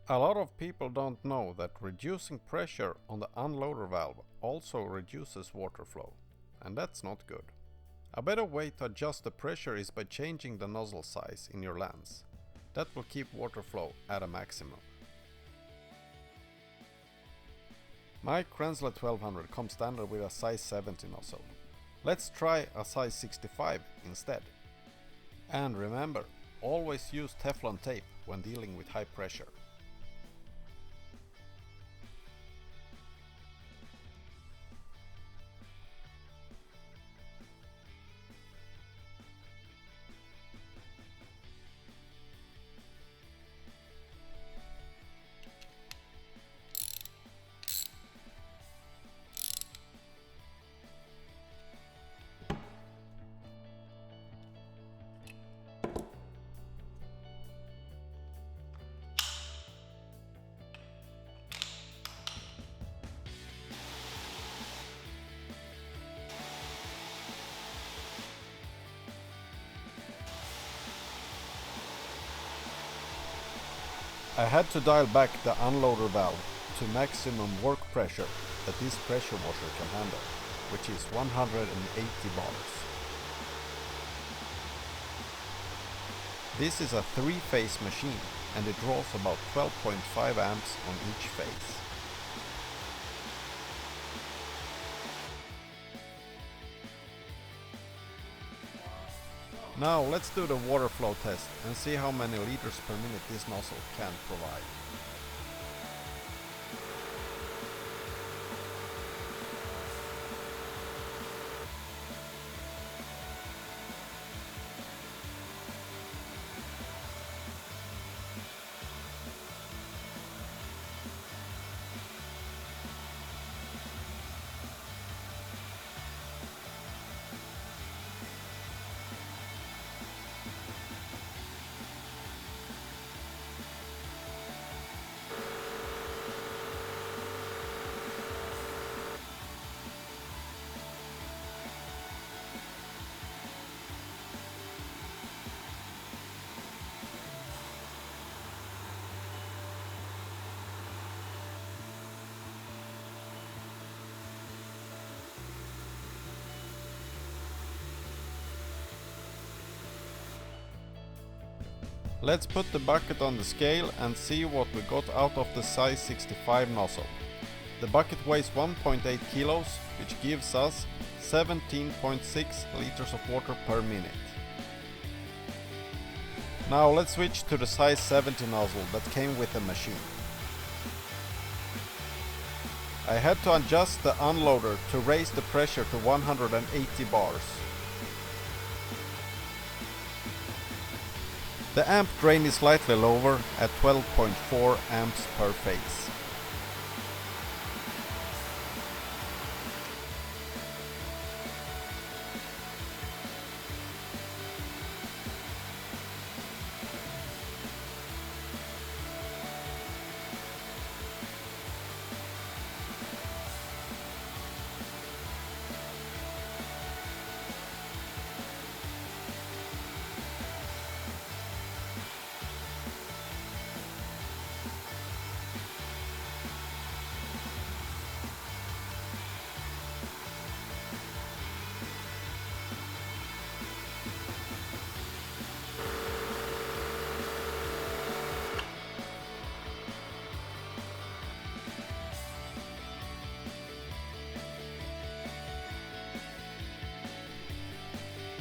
A lot of people don't know that reducing pressure on the unloader valve also reduces water flow, and that's not good. A better way to adjust the pressure is by changing the nozzle size in your lens. That will keep water flow at a maximum. My Kränzle 1200 comes standard with a size 70 nozzle. Let's try a size 65 instead. And remember, always use Teflon tape when dealing with high pressure. I had to dial back the unloader valve to maximum work pressure that this pressure washer can handle, which is 180 bars. This is a 3-phase machine and it draws about 12.5 amps on each phase. Now let's do the water flow test and see how many liters per minute this nozzle can provide. Let's put the bucket on the scale and see what we got out of the size 65 nozzle. The bucket weighs 1.8 kilos, which gives us 17.6 liters of water per minute. Now let's switch to the size 70 nozzle that came with the machine. I had to adjust the unloader to raise the pressure to 180 bars. The amp drain is slightly lower at 12.4 amps per phase.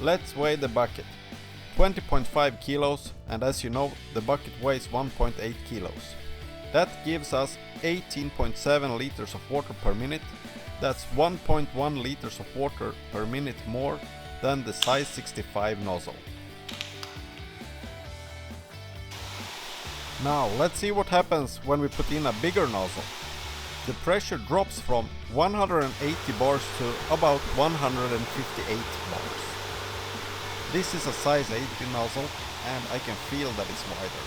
Let's weigh the bucket. 20.5 kilos, and as you know, the bucket weighs 1.8 kilos. That gives us 18.7 liters of water per minute. That's 1.1 liters of water per minute more than the size 65 nozzle. Now let's see what happens when we put in a bigger nozzle. The pressure drops from 180 bars to about 158 bars. This is a size 80 nozzle and I can feel that it's wider.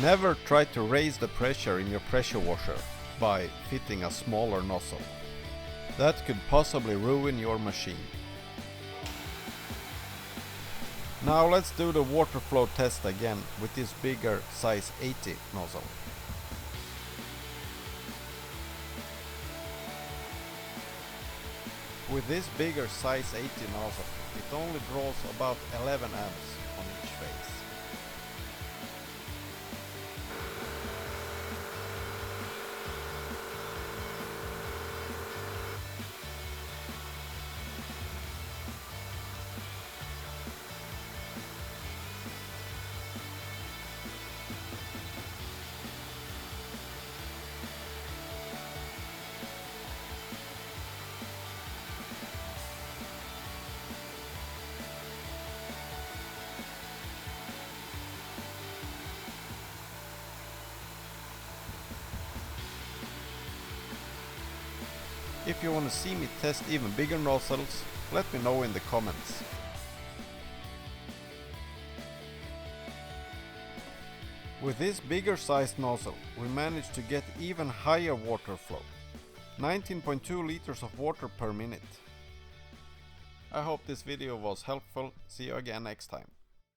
Never try to raise the pressure in your pressure washer by fitting a smaller nozzle. That could possibly ruin your machine. Now let's do the water flow test again with this bigger size 80 nozzle. With this bigger size 80 nozzle, it only draws about 11 amps on each phase. If you want to see me test even bigger nozzles, let me know in the comments. With this bigger sized nozzle, we managed to get even higher water flow, 19.2 liters of water per minute. I hope this video was helpful. See you again next time.